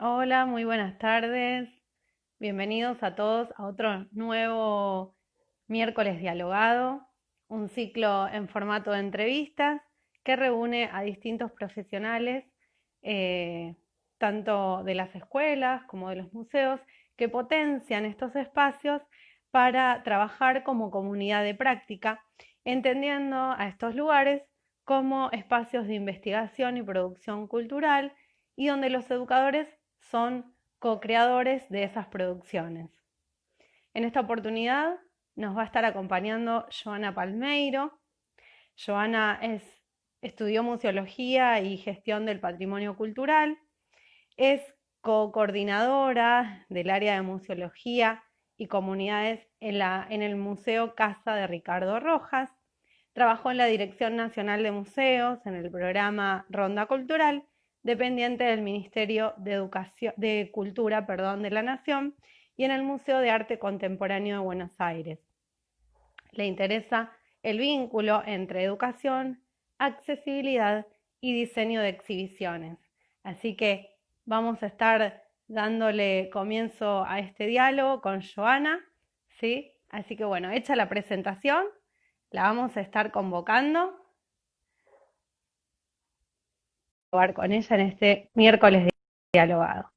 Hola, muy buenas tardes. Bienvenidos a todos a otro nuevo miércoles dialogado, un ciclo en formato de entrevistas que reúne a distintos profesionales, eh, tanto de las escuelas como de los museos, que potencian estos espacios para trabajar como comunidad de práctica, entendiendo a estos lugares como espacios de investigación y producción cultural y donde los educadores son co-creadores de esas producciones. En esta oportunidad nos va a estar acompañando Joana Palmeiro. Joana estudió museología y gestión del patrimonio cultural, es co-coordinadora del área de museología y comunidades en el Museo Casa de Ricardo Rojas. Trabajó en la Dirección Nacional de Museos, en el programa Ronda Cultural, dependiente del Ministerio de Cultura, de la Nación, y en el Museo de Arte Contemporáneo de Buenos Aires. Le interesa el vínculo entre educación, accesibilidad y diseño de exhibiciones. Así que vamos a estar dándole comienzo a este diálogo con Joana, ¿sí? Así que bueno, hecha la presentación, la vamos a estar convocando a hablar con ella en este miércoles de dialogado.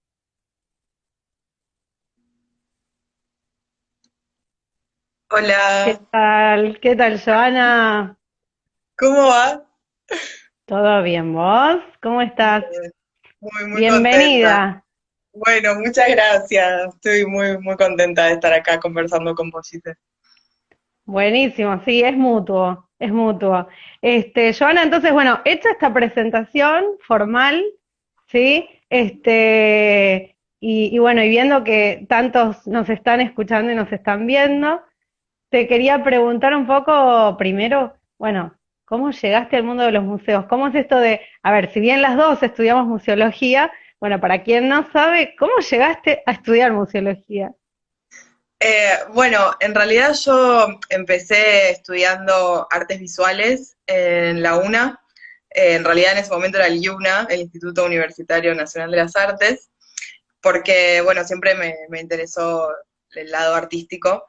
¿Qué Hola, tal? ¿Qué tal, Joana? ¿cómo va? ¿Todo bien vos? ¿Cómo estás? Muy contenta. Bienvenida. Bueno, muchas gracias. Estoy muy contenta de estar acá conversando con vos, Gise. Buenísimo, sí, es mutuo, es mutuo. Joana, entonces, bueno, hecha esta presentación formal, ¿sí? Y bueno, y viendo que tantos nos están escuchando y nos están viendo, te quería preguntar un poco primero, bueno, ¿cómo llegaste al mundo de los museos? ¿Cómo es esto de, a ver, si bien las dos estudiamos museología, bueno, para quien no sabe, ¿cómo llegaste a estudiar museología? Bueno, en realidad yo empecé estudiando artes visuales en la UNA. En realidad en ese momento era el IUNA, el Instituto Universitario Nacional de las Artes, porque, bueno, siempre me interesó el lado artístico.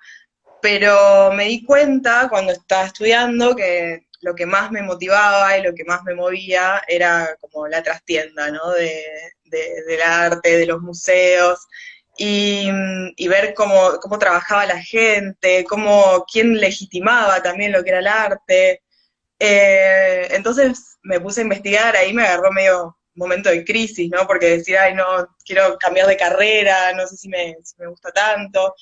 Pero me di cuenta cuando estaba estudiando que lo que más me motivaba y lo que más me movía era como la trastienda, ¿no? Del arte, de los museos, y ver cómo trabajaba la gente, quién legitimaba también lo que era el arte. Entonces me puse a investigar, ahí me agarró medio momento de crisis, ¿no? Porque decía, ay, no, quiero cambiar de carrera, no sé si me gusta tanto.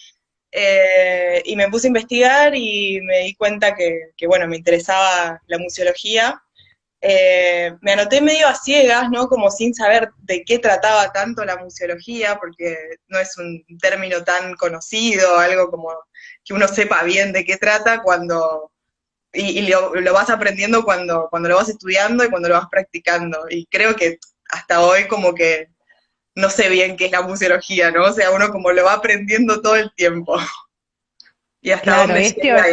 Y me puse a investigar y me di cuenta bueno, me interesaba la museología. Me anoté medio a ciegas, ¿no? Como sin saber de qué trataba tanto la museología, porque no es un término tan conocido, algo como que uno sepa bien de qué trata y lo vas aprendiendo cuando lo vas estudiando y cuando lo vas practicando. Y creo que hasta hoy como que no sé bien qué es la museología, ¿no? O sea, uno como lo va aprendiendo todo el tiempo. Y hasta Claro, dónde llega,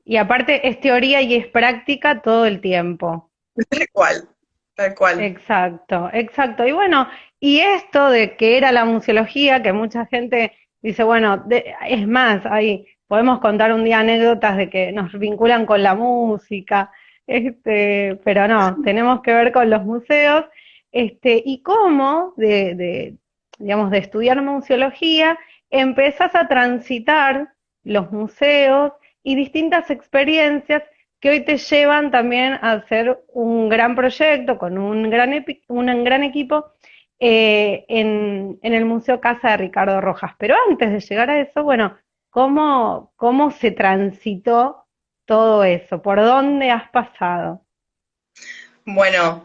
y aparte es teoría y es práctica todo el tiempo. tal cual, tal cual. Exacto, exacto. Y bueno, y esto de que era la museología, que mucha gente dice, bueno, es más, ahí podemos contar un día anécdotas de que nos vinculan con la música, pero no, tenemos que ver con los museos, y cómo digamos, de estudiar museología, empezás a transitar los museos y distintas experiencias que hoy te llevan también a hacer un gran proyecto con un gran equipo en el Museo Casa de Ricardo Rojas. Pero antes de llegar a eso, bueno, ¿cómo se transitó todo eso? ¿Por dónde has pasado? Bueno,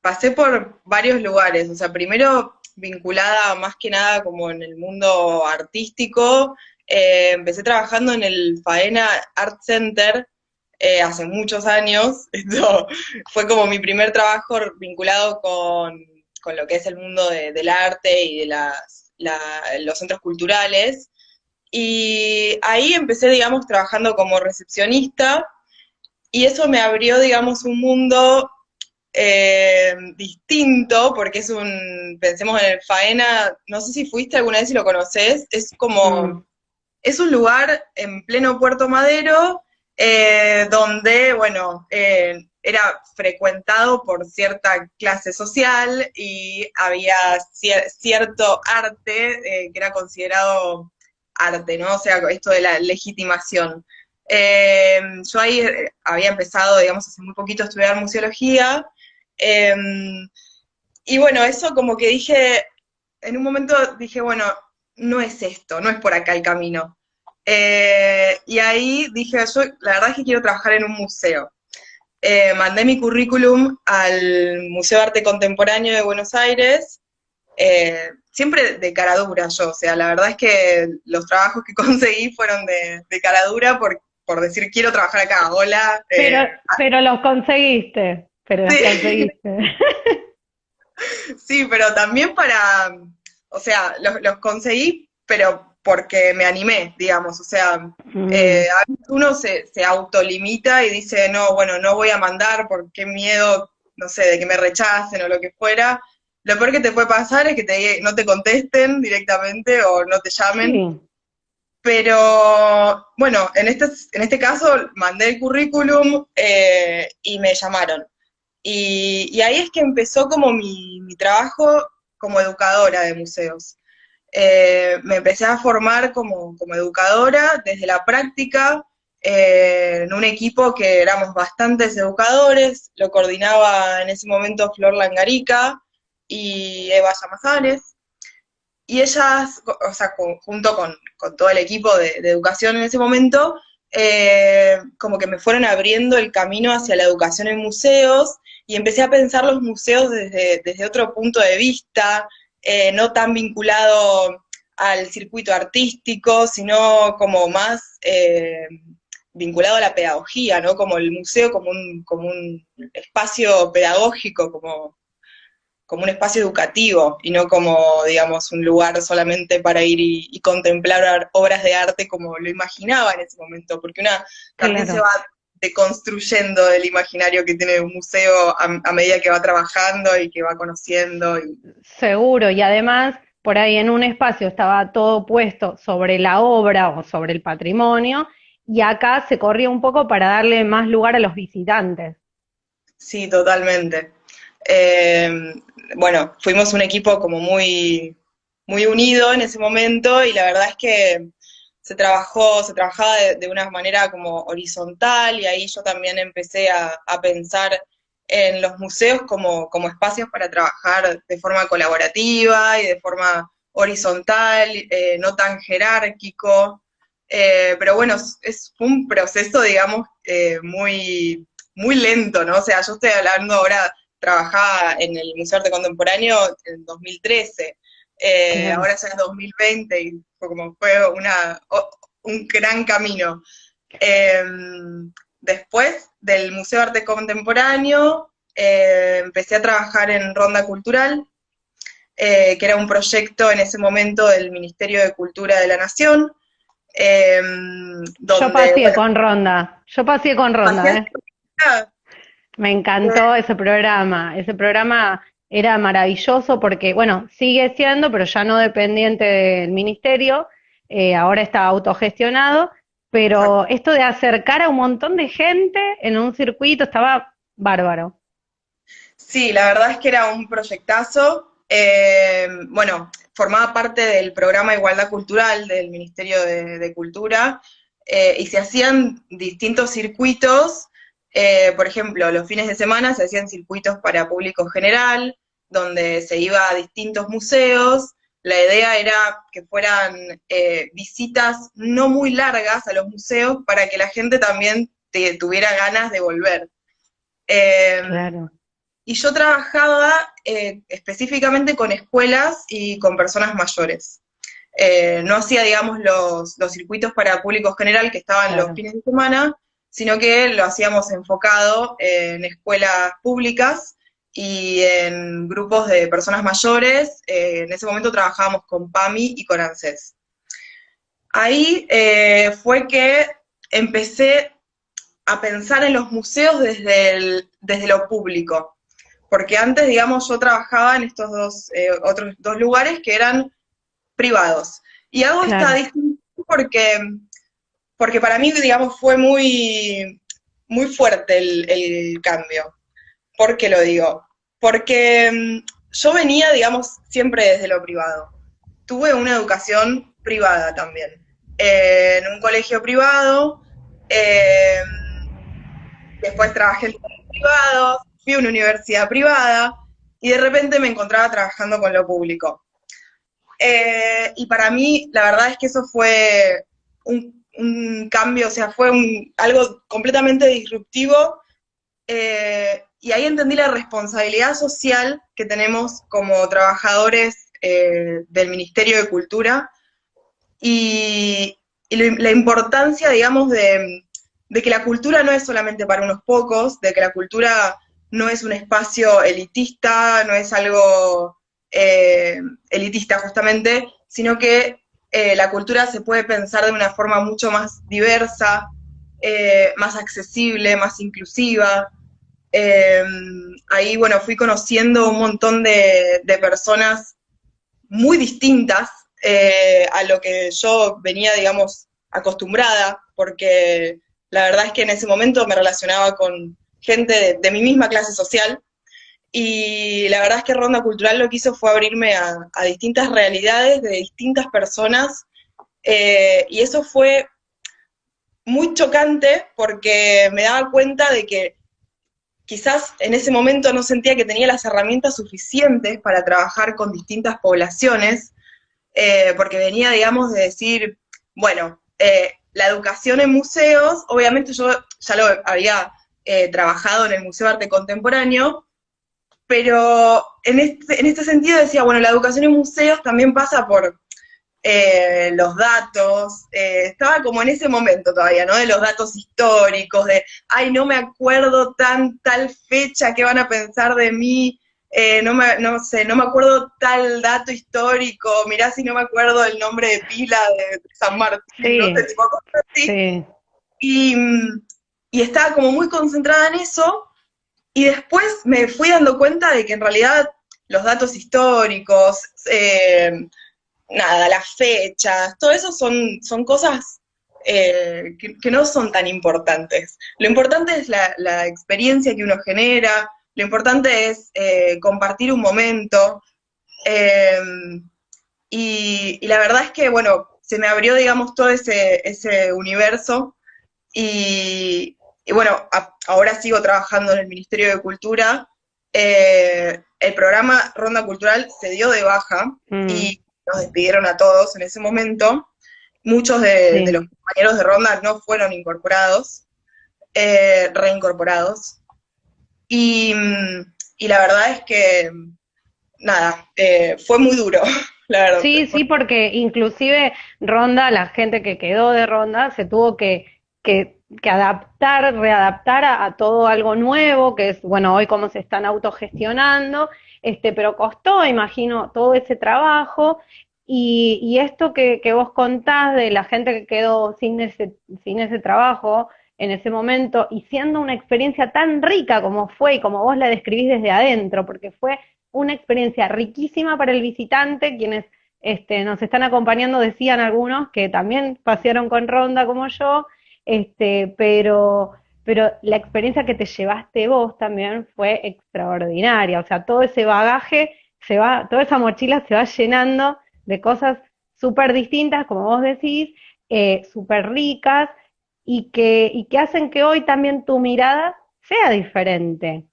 pasé por varios lugares, o sea, primero vinculada más que nada como en el mundo artístico, empecé trabajando en el Faena Art Center hace muchos años. Esto fue como mi primer trabajo vinculado con lo que es el mundo del arte y de los centros culturales. Y ahí empecé, digamos, trabajando como recepcionista y eso me abrió, digamos, un mundo distinto, porque pensemos en el Faena, no sé si fuiste alguna vez y lo conoces, Mm, es un lugar en pleno Puerto Madero, donde, bueno, era frecuentado por cierta clase social y había cierto arte que era considerado arte, ¿no? O sea, esto de la legitimación. Yo ahí había empezado, digamos, hace muy poquito a estudiar museología, eh, y bueno, eso como que dije, en un momento dije, bueno, no es esto, no es por acá el camino. Y ahí dije, yo la verdad es que quiero trabajar en un museo. Mandé mi currículum al Museo de Arte Contemporáneo de Buenos Aires, siempre de cara dura yo, o sea, la verdad es que los trabajos que conseguí fueron de cara dura por decir quiero trabajar acá, hola. pero, pero los conseguiste, pero los Sí, conseguiste. sí, pero también o sea, los conseguí, pero porque me animé, digamos, o sea, Mm, a veces uno se autolimita y dice, no, bueno, no voy a mandar porque miedo, no sé, de que me rechacen o lo que fuera. Lo peor que te puede pasar es que no te contesten directamente o no te llamen, sí, pero bueno, en este caso mandé el currículum y me llamaron. Y ahí es que empezó como mi trabajo como educadora de museos. Me empecé a formar como educadora desde la práctica, en un equipo que éramos bastantes educadores, lo coordinaba en ese momento Flor Langarica y Eva Llamazares, y ellas, o sea, junto con todo el equipo de educación en ese momento, como que me fueron abriendo el camino hacia la educación en museos y empecé a pensar los museos desde otro punto de vista, no tan vinculado al circuito artístico, sino como más vinculado a la pedagogía, ¿no? Como el museo como un espacio pedagógico, como un espacio educativo y no como, digamos, un lugar solamente para ir y contemplar obras de arte como lo imaginaba en ese momento, porque una también se claro. va deconstruyendo el imaginario que tiene un museo a medida que va trabajando y que va conociendo. Seguro, y además por ahí en un espacio estaba todo puesto sobre la obra o sobre el patrimonio, y acá se corría un poco para darle más lugar a los visitantes. Sí, totalmente. Eh, bueno, fuimos un equipo como muy unido en ese momento y la verdad es que se trabajaba de una manera como horizontal y ahí yo también empecé a pensar en los museos como espacios para trabajar de forma colaborativa y de forma horizontal, no tan jerárquico. Pero bueno, fue un proceso, digamos, muy lento, ¿no? O sea, yo estoy hablando ahora, trabajaba en el Museo de Arte Contemporáneo en 2013, Claro. ahora ya es 2020 y fue un gran camino. Eh, Después del Museo de Arte Contemporáneo, empecé a trabajar en Ronda Cultural, que era un proyecto en ese momento del Ministerio de Cultura de la Nación, eh, Yo donde, pasé bueno, con Ronda, yo pasé con Ronda, hacías ¿eh? Me encantó ese programa. Ese programa era maravilloso porque, bueno, sigue siendo, pero ya no dependiente del ministerio, ahora está autogestionado, pero esto de acercar a un montón de gente en un circuito estaba bárbaro. sí, la verdad es que era un proyectazo. Bueno, formaba parte del programa Igualdad Cultural del Ministerio de Cultura y se hacían distintos circuitos. Por ejemplo, los fines de semana se hacían circuitos para público general, donde se iba a distintos museos. La idea era que fueran visitas no muy largas a los museos para que la gente también tuviera ganas de volver. Eh, Claro. y yo trabajaba específicamente con escuelas y con personas mayores. No hacía, digamos, los circuitos para público general que estaban los Claro. fines de semana, sino que lo hacíamos enfocado en escuelas públicas y en grupos de personas mayores. En ese momento trabajábamos con PAMI y con ANSES. Ahí fue que empecé a pensar en los museos desde lo público. porque antes, digamos, yo trabajaba en estos otros dos lugares que eran privados. Y hago esta Claro, distinción porque para mí, digamos, fue muy, muy fuerte el cambio. ¿Por qué lo digo? Porque yo venía, digamos, siempre desde lo privado. Tuve una educación privada también, en un colegio privado, eh, después trabajé en lugares privados, fui a una universidad privada y de repente me encontraba trabajando con lo público. Y para mí, la verdad es que eso fue un cambio, o sea, fue algo completamente disruptivo, y ahí entendí la responsabilidad social que tenemos como trabajadores del Ministerio de Cultura y la importancia, digamos, de que la cultura no es solamente para unos pocos, de que la cultura no es un espacio elitista, no es algo elitista justamente, sino que la cultura se puede pensar de una forma mucho más diversa, más accesible, más inclusiva. Eh, Ahí, bueno, fui conociendo un montón de personas muy distintas a lo que yo venía, digamos, acostumbrada, porque la verdad es que en ese momento me relacionaba con gente de mi misma clase social, y la verdad es que Ronda Cultural lo que hizo fue abrirme a distintas realidades de distintas personas, y eso fue muy chocante porque me daba cuenta de que quizás en ese momento no sentía que tenía las herramientas suficientes para trabajar con distintas poblaciones, porque venía, digamos, de decir, bueno, la educación en museos, obviamente yo ya lo había trabajado en el Museo de Arte Contemporáneo, pero en este sentido decía, bueno, la educación en museos también pasa por los datos, estaba como en ese momento todavía, ¿no? De los datos históricos, de, ay, no me acuerdo tal fecha, ¿qué van a pensar de mí? No sé, no me acuerdo tal dato histórico, mirá si no me acuerdo el nombre de pila de San Martín, no sé, sí, tipo cosas así. sí. Y, y estaba como muy concentrada en eso, y después me fui dando cuenta de que en realidad los datos históricos, nada, las fechas, todo eso son cosas que no son tan importantes. Lo importante es la experiencia que uno genera, lo importante es compartir un momento, eh, y la verdad es que, bueno, se me abrió, digamos, todo ese universo y bueno, ahora sigo trabajando en el Ministerio de Cultura. El programa Ronda Cultural se dio de baja Mm, y nos despidieron a todos en ese momento. Muchos de sí. los compañeros de Ronda no fueron incorporados, reincorporados. Y, y la verdad es que, nada, fue muy duro, la verdad. Sí, sí, porque inclusive Ronda, la gente que quedó de Ronda, se tuvo que adaptar, readaptar a todo algo nuevo, que es, bueno, hoy cómo se están autogestionando, pero costó, imagino, todo ese trabajo. Y esto que vos contás de la gente que quedó sin ese trabajo en ese momento, y siendo una experiencia tan rica como fue y como vos la describís desde adentro, porque fue una experiencia riquísima para el visitante, quienes nos están acompañando, decían algunos que también pasearon con Ronda como yo, pero la experiencia que te llevaste vos también fue extraordinaria. O sea, todo ese bagaje se va, toda esa mochila se va llenando de cosas súper distintas, como vos decís, súper ricas, y que hacen que hoy también tu mirada sea diferente.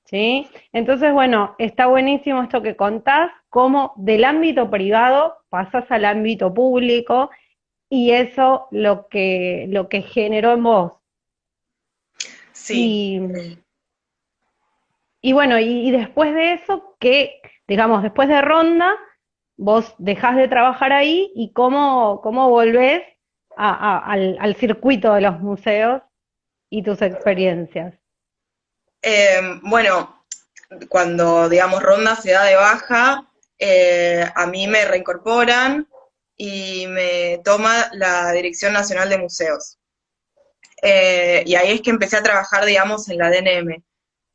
¿Sí? Entonces, bueno, está buenísimo esto que contás, cómo del ámbito privado pasas al ámbito público y eso lo que generó en vos. Sí. Y, y bueno, y después de eso, que, digamos, después de Ronda, vos dejás de trabajar ahí y cómo volvés al circuito de los museos y tus experiencias. Bueno, cuando, digamos, Ronda se da de baja, a mí me reincorporan y me toma la Dirección Nacional de Museos. Y ahí es que empecé a trabajar, digamos, en la DNM.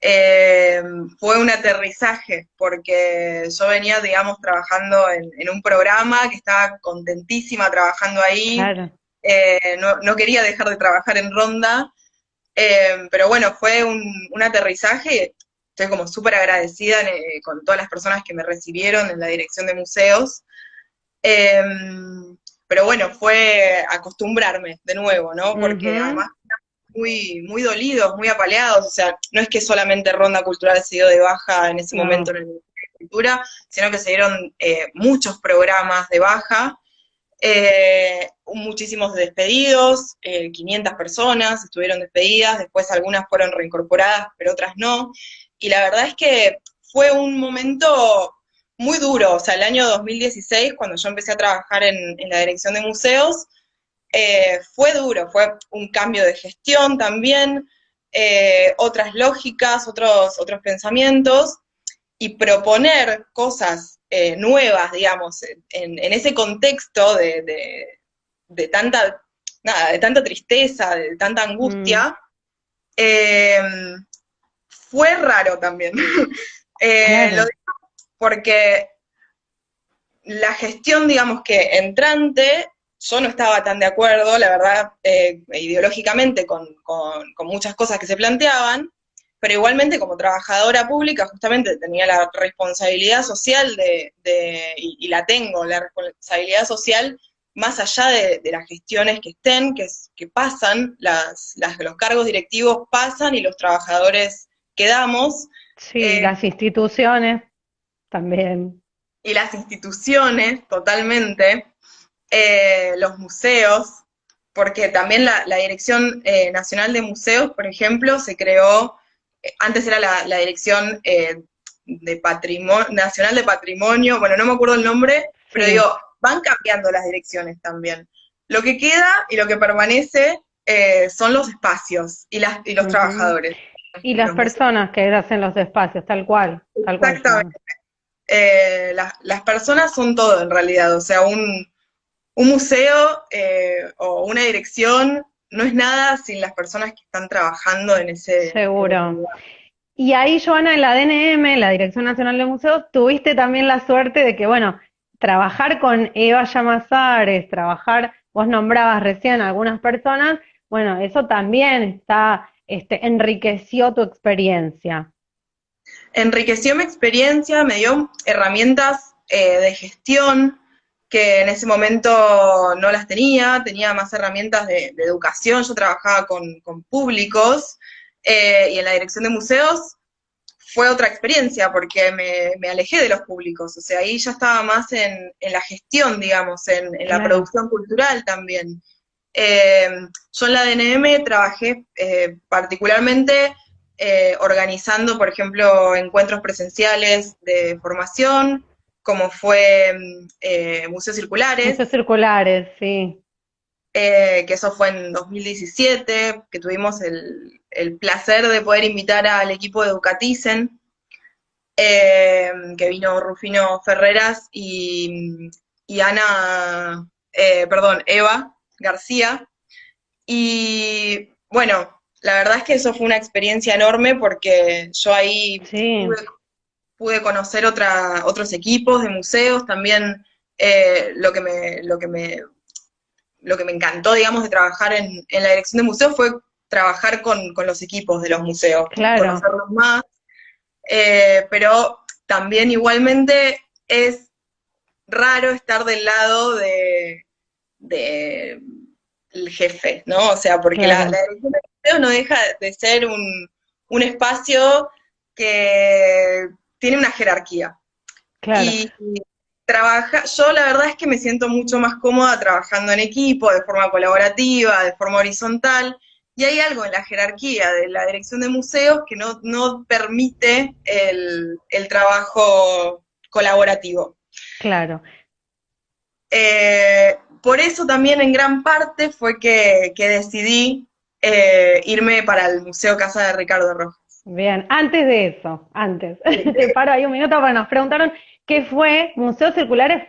eh, fue un aterrizaje, porque yo venía, digamos, trabajando en un programa que estaba contentísima trabajando ahí, Claro. no quería dejar de trabajar en Ronda, pero bueno, fue un aterrizaje y estoy como súper agradecida con todas las personas que me recibieron en la dirección de museos. Eh, pero bueno, fue acostumbrarme de nuevo, ¿no? Porque Ujú. además muy dolidos, muy apaleados, o sea, no es que solamente Ronda Cultural se dio de baja en ese momento No. en el Ministerio de Cultura, sino que se dieron muchos programas de baja, muchísimos despedidos, 500 personas estuvieron despedidas, después algunas fueron reincorporadas, pero otras no, y la verdad es que fue un momento muy duro, o sea, el año 2016, cuando yo empecé a trabajar en la dirección de museos, fue duro, fue un cambio de gestión también, otras lógicas, otros pensamientos, y proponer cosas nuevas, digamos, en ese contexto de tanta, nada, de tanta tristeza, de tanta Mm, angustia, eh, fue raro también. Lo claro. digo porque la gestión, digamos que entrante, yo no estaba tan de acuerdo, la verdad, ideológicamente con muchas cosas que se planteaban, pero igualmente como trabajadora pública justamente tenía la responsabilidad social y la tengo, la responsabilidad social más allá de las gestiones que estén, que pasan, los cargos directivos pasan y los trabajadores quedamos, Sí, eh, las instituciones también. y las instituciones totalmente, los museos, porque también la Dirección Nacional de Museos, por ejemplo, se creó, antes era la Dirección de Patrimonio, Nacional de Patrimonio, bueno, no me acuerdo el nombre, pero digo, Sí. van cambiando las direcciones también. Lo que queda y lo que permanece son los espacios y los Ujú. trabajadores Y de las los museos. personas que hacen los espacios, tal cual Exactamente. son. Las personas son todo en realidad, o sea, un museo o una dirección no es nada sin las personas que están trabajando en ese Seguro. lugar. Y ahí, Joana, en la DNM, la Dirección Nacional de Museos, tuviste también la suerte de que, bueno, trabajar con Eva Llamazares, trabajar, vos nombrabas recién a algunas personas, bueno, eso también enriqueció tu experiencia. Enriqueció mi experiencia, me dio herramientas de gestión que en ese momento no las tenía, tenía más herramientas de educación, yo trabajaba con públicos y en la dirección de museos fue otra experiencia porque me alejé de los públicos, o sea, ahí ya estaba más en la gestión, digamos, en la Claro. producción cultural también. Eh, yo en la DNM trabajé particularmente organizando, por ejemplo, encuentros presenciales de formación, como fue Museos Museos Circulares, circulares, sí. que eso fue en 2017, que tuvimos el placer de poder invitar al equipo de Educaticen, que vino Rufino Ferreras y Ana, perdón, Eva García. Y bueno, la verdad es que eso fue una experiencia enorme porque yo ahí Sí, pude conocer otros equipos de museos, también lo que me encantó, digamos, de trabajar en la dirección de museos fue trabajar con los equipos de los museos, claro, conocerlos más, pero también igualmente es raro estar del lado de el jefe, ¿no? O sea, porque la claro, dirección de museo no deja de ser un espacio que tiene una jerarquía. claro. Y yo la verdad es que me siento mucho más cómoda trabajando en equipo, de forma colaborativa, de forma horizontal, y hay algo en la jerarquía de la dirección de museos que no permite el trabajo colaborativo. Claro. Por eso también en gran parte fue que decidí irme para el Museo Casa de Ricardo Rojas. Bien, antes de eso, antes, Sí. te paro ahí un minuto porque nos preguntaron qué fue, Museos Circulares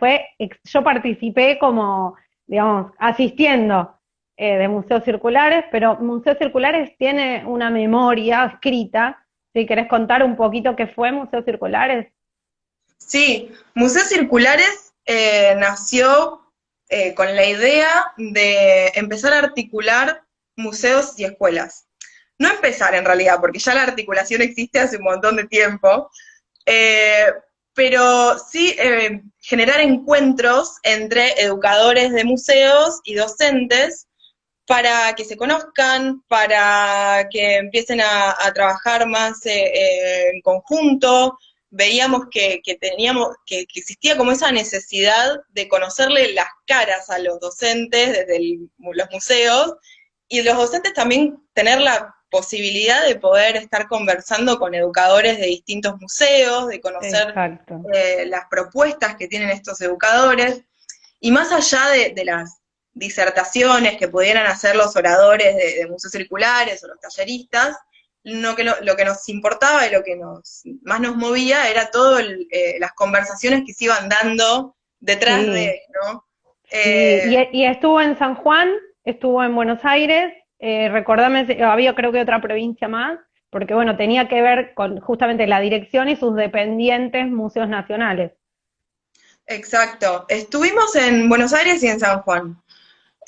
yo participé como, digamos, asistiendo de Museos Circulares, pero Museos Circulares tiene una memoria escrita Si querés contar un poquito qué fue Museos Circulares. Sí, Museos Circulares nació con la idea de empezar a articular museos y escuelas. No empezar en realidad, porque ya la articulación existe hace un montón de tiempo, eh, pero sí generar encuentros entre educadores de museos y docentes para que se conozcan, para que empiecen a trabajar más en conjunto. Veíamos que teníamos, que existía como esa necesidad de conocerle las caras a los docentes desde los museos, y los docentes también tener la posibilidad de poder estar conversando con educadores de distintos museos, de conocer Exacto. las propuestas que tienen estos educadores, y más allá de las disertaciones que pudieran hacer los oradores de museos circulares o los talleristas, lo que nos importaba y lo que más nos movía era todas las conversaciones que se iban dando detrás Sí, de, ¿no? sí. Eh, Y estuvo en San Juan, estuvo en Buenos Aires, recordame, había creo que otra provincia más, porque bueno, tenía que ver con justamente la dirección y sus dependientes museos nacionales. exacto. Estuvimos en Buenos Aires y en San Juan.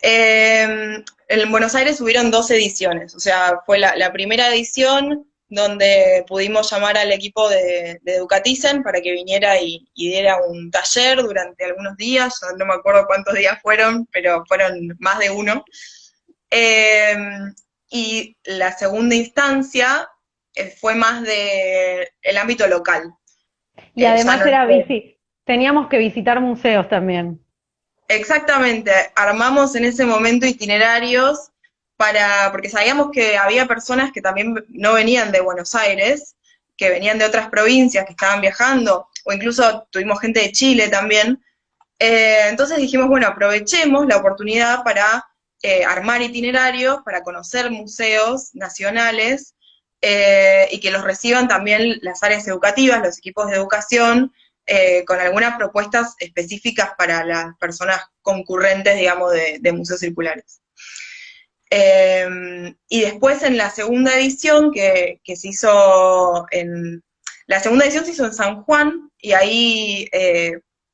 En Buenos Aires hubieron dos ediciones, o sea, fue la primera edición donde pudimos llamar al equipo de Educaticen para que viniera y diera un taller durante algunos días, yo no me acuerdo cuántos días fueron, pero fueron más de uno. Eh, y la segunda instancia fue más de el ámbito local, Y ya además no era fue. teníamos que visitar museos también. Exactamente, armamos en ese momento itinerarios porque sabíamos que había personas que también no venían de Buenos Aires, que venían de otras provincias, que estaban viajando, o incluso tuvimos gente de Chile también. Entonces dijimos, bueno, aprovechemos la oportunidad para armar itinerarios, para conocer museos nacionales y que los reciban también las áreas educativas, los equipos de educación, con algunas propuestas específicas para las personas concurrentes, digamos, de museos circulares. Y después en la segunda edición que se hizo la segunda edición se hizo en San Juan y ahí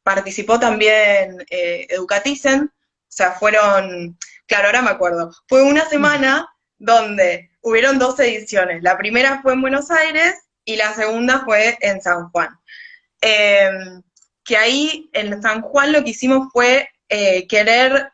participó también Educaticen, o sea, claro, ahora me acuerdo, fue una semana donde hubieron dos ediciones, la primera fue en Buenos Aires y la segunda fue en San Juan. Eh, que ahí en San Juan lo que hicimos fue querer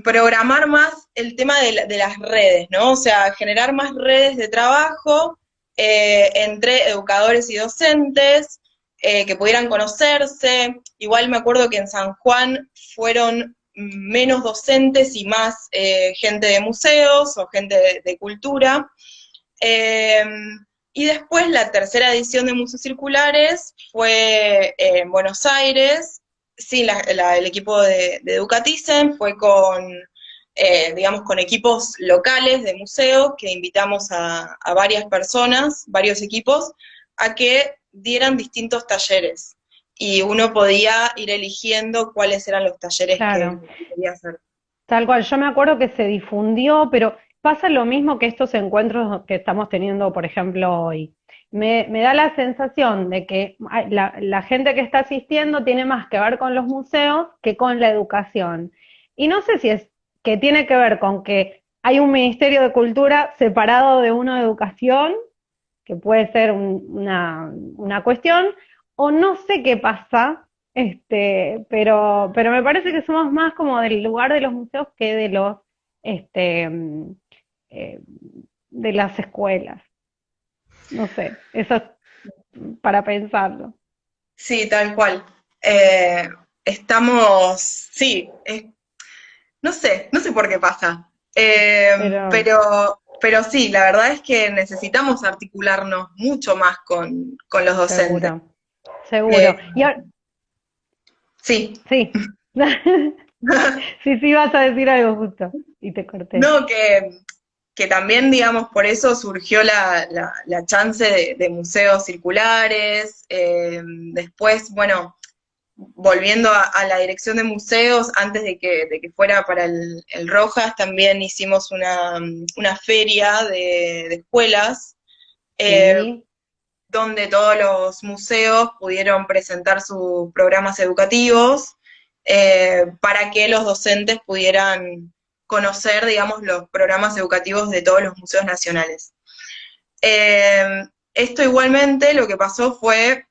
programar más el tema de las redes, ¿no? O sea, generar más redes de trabajo entre educadores y docentes, que pudieran conocerse. Igual me acuerdo que en San Juan fueron menos docentes y más gente de museos o gente de cultura. Eh, y después la tercera edición de Museos Circulares fue en Buenos Aires. Sí, el equipo de Educaticen fue digamos, con equipos locales de museos que invitamos a varias personas, varios equipos, a que dieran distintos talleres. Y uno podía ir eligiendo cuáles eran los talleres Claro. que quería hacer. Tal cual, yo me acuerdo que se difundió, pero pasa lo mismo que estos encuentros que estamos teniendo, por ejemplo, hoy. Me da la sensación de que la gente que está asistiendo tiene más que ver con los museos que con la educación. Y no sé si es que tiene que ver con que hay un Ministerio de Cultura separado de uno de educación, que puede ser una cuestión, o no sé qué pasa, pero me parece que somos más como del lugar de los museos que de este, eh, de las escuelas. No sé, eso es para pensarlo. Sí, tal cual. Eh, sí, no sé por qué pasa. Pero Pero sí, la verdad es que necesitamos articularnos mucho más con los docentes. seguro, Eh, seguro. Y ahora, sí, sí. Sí, sí, vas a decir algo justo. Y te corté. no, que también, digamos, por eso surgió la chance de museos circulares. Después, bueno, volviendo a la dirección de museos, antes de que fuera para el Rojas, también hicimos una feria de escuelas Sí, donde todos los museos pudieron presentar sus programas educativos para que los docentes pudieran conocer, digamos, los programas educativos de todos los museos nacionales. Esto igualmente lo que pasó fue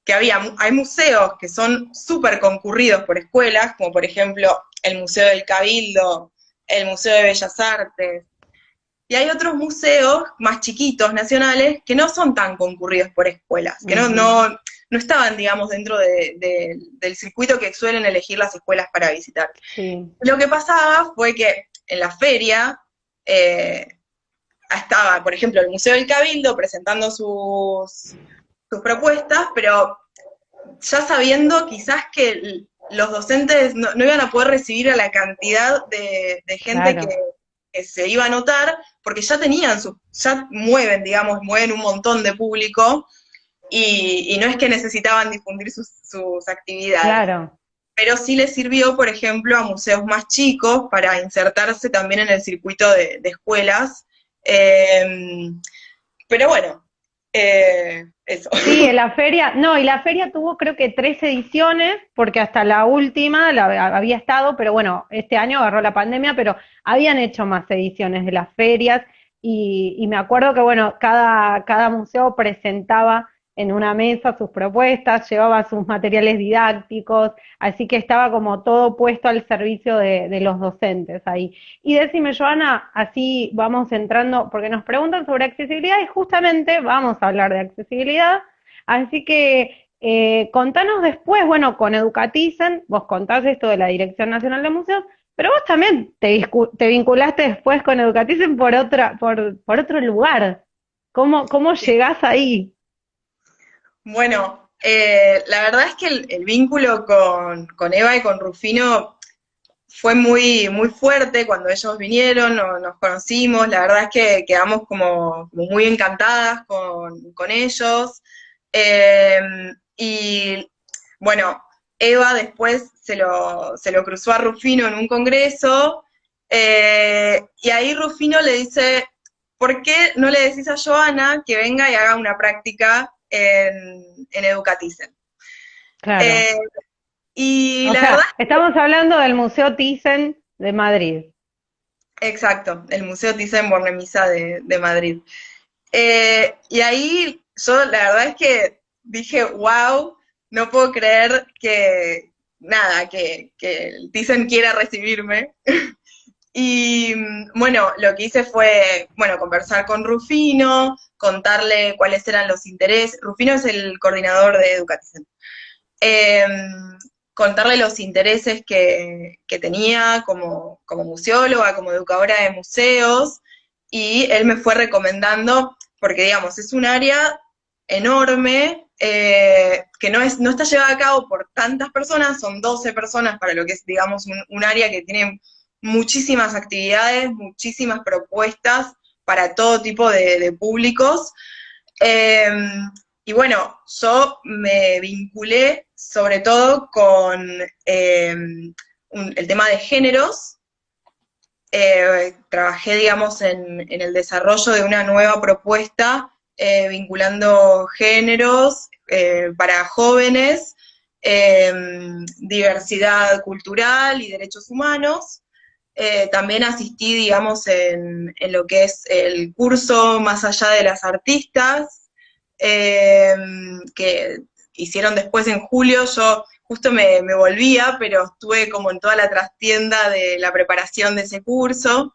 que hay museos que son súper concurridos por escuelas, como por ejemplo el Museo del Cabildo, el Museo de Bellas Artes, y hay otros museos más chiquitos, nacionales, que no son tan concurridos por escuelas, que ujú, no estaban, digamos, dentro del circuito que suelen elegir las escuelas para visitar. sí, Lo que pasaba fue que en la feria eh, estaba, por ejemplo, el Museo del Cabildo presentando sus propuestas, pero ya sabiendo quizás que los docentes no iban a poder recibir a la cantidad de gente claro. que se iba a notar, porque ya tenían ya mueven, digamos, mueven un montón de público, y no es que necesitaban difundir sus actividades. Claro. Pero sí les sirvió, por ejemplo, a museos más chicos para insertarse también en el circuito de escuelas. Eh, pero bueno, eso. Sí, en la feria, no, y la feria tuvo creo que 3 ediciones, porque hasta la última había estado, pero bueno, este año agarró la pandemia, pero habían hecho más ediciones de las ferias, y me acuerdo que bueno, cada museo presentaba en una mesa sus propuestas, llevaba sus materiales didácticos, así que estaba como todo puesto al servicio de los docentes ahí. Y decime, Joana, así vamos entrando, porque nos preguntan sobre accesibilidad y justamente vamos a hablar de accesibilidad. Así que contanos después, bueno, con Educaticen, vos contás esto de la Dirección Nacional de Museos, pero vos también te vinculaste después con Educaticen por otro lugar. ¿Cómo llegás ahí? Bueno, la verdad es que el vínculo con Eva y con Rufino fue muy fuerte cuando ellos vinieron, nos conocimos, la verdad es que quedamos como muy encantadas con ellos. Eh, y bueno, Eva después se lo cruzó a Rufino en un congreso, y ahí Rufino le dice, ¿por qué no le decís a Joana que venga y haga una práctica en Educaticen? Claro. Eh, y O la verdad. sea, estamos hablando del Museo Thyssen de Madrid. Exacto, el Museo Thyssen-Bornemisza de Madrid. Y ahí yo la verdad es que dije, wow, no puedo creer que, nada, que el Thyssen quiera recibirme. Y bueno, lo que hice fue, bueno, conversar con Rufino, contarle cuáles eran los intereses. Rufino es el coordinador de Educaticen. Eh, Contarle los intereses que tenía como museóloga, como educadora de museos, y él me fue recomendando, porque digamos, es un área enorme, que no está llevada a cabo por tantas personas, son 12 personas para lo que es, digamos, un área que tiene muchísimas actividades, muchísimas propuestas para todo tipo de públicos. Eh, y bueno, yo me vinculé sobre todo con el tema de géneros. Trabajé, digamos, en el desarrollo de una nueva propuesta vinculando géneros para jóvenes, eh, diversidad cultural y derechos humanos. También asistí, digamos, en lo que es el curso Más allá de las artistas, eh, que hicieron después en julio. Yo justo me volvía, pero estuve como en toda la trastienda de la preparación de ese curso.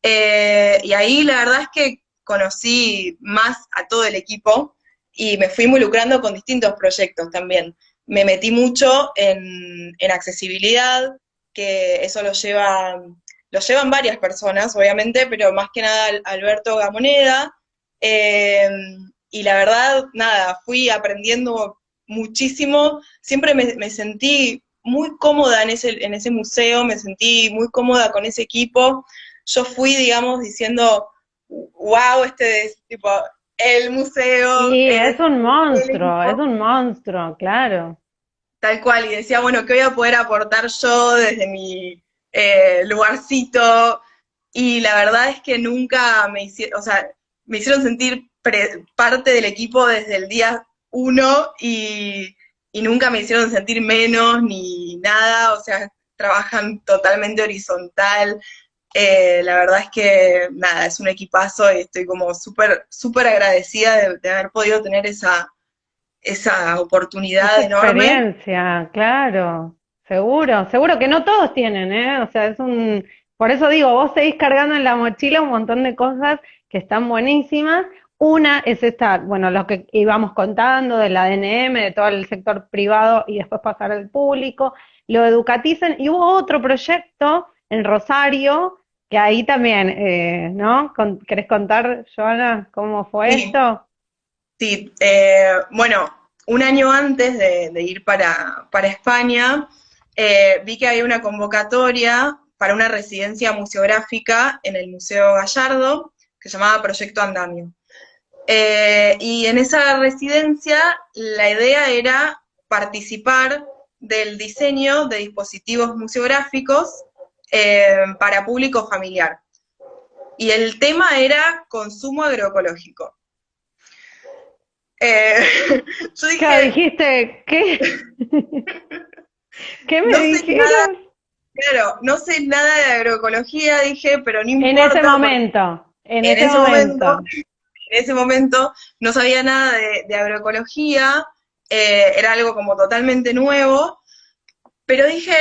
Y ahí la verdad es que conocí más a todo el equipo y me fui involucrando con distintos proyectos también. Me metí mucho en accesibilidad, que eso lo llevan varias personas, obviamente, pero más que nada Alberto Gamoneda. Eh, y la verdad, nada, fui aprendiendo muchísimo. Siempre me sentí muy cómoda en ese museo, me sentí muy cómoda con ese equipo. Yo fui, digamos, diciendo, wow, este es tipo el museo, Y el es equipo, un monstruo, claro. tal cual, y decía, bueno, ¿qué voy a poder aportar yo desde mi lugarcito? Y la verdad es que nunca me hicieron, o sea, me hicieron sentir parte del equipo desde el día uno y nunca me hicieron sentir menos ni nada, o sea, trabajan totalmente horizontal. La verdad es que, nada, es un equipazo y estoy como súper, súper agradecida de haber podido tener esa oportunidad Esa enorme. experiencia, claro, seguro, seguro que no todos tienen, ¿eh? O sea, por eso digo, vos seguís cargando en la mochila un montón de cosas que están buenísimas. Una es esta, bueno, lo que íbamos contando de la ADNM, de todo el sector privado y después pasar al público, lo educaticen, y hubo otro proyecto en Rosario, que ahí también, ¿no? ¿Querés contar, Joana, cómo fue Sí, esto? sí. Bueno, un año antes de ir para España, vi que había una convocatoria para una residencia museográfica en el Museo Gallardo, que se llamaba Proyecto Andamio. Y en esa residencia la idea era participar del diseño de dispositivos museográficos para público familiar. Y el tema era consumo agroecológico. Eh, yo Claro, dije, dijiste, ¿qué? ¿Qué me no sé nada, dijeron? claro, no sé nada de agroecología, dije, pero no En ese importa, porque momento, en en ese ese momento, momento. en ese momento no sabía nada de agroecología, era algo como totalmente nuevo, pero dije,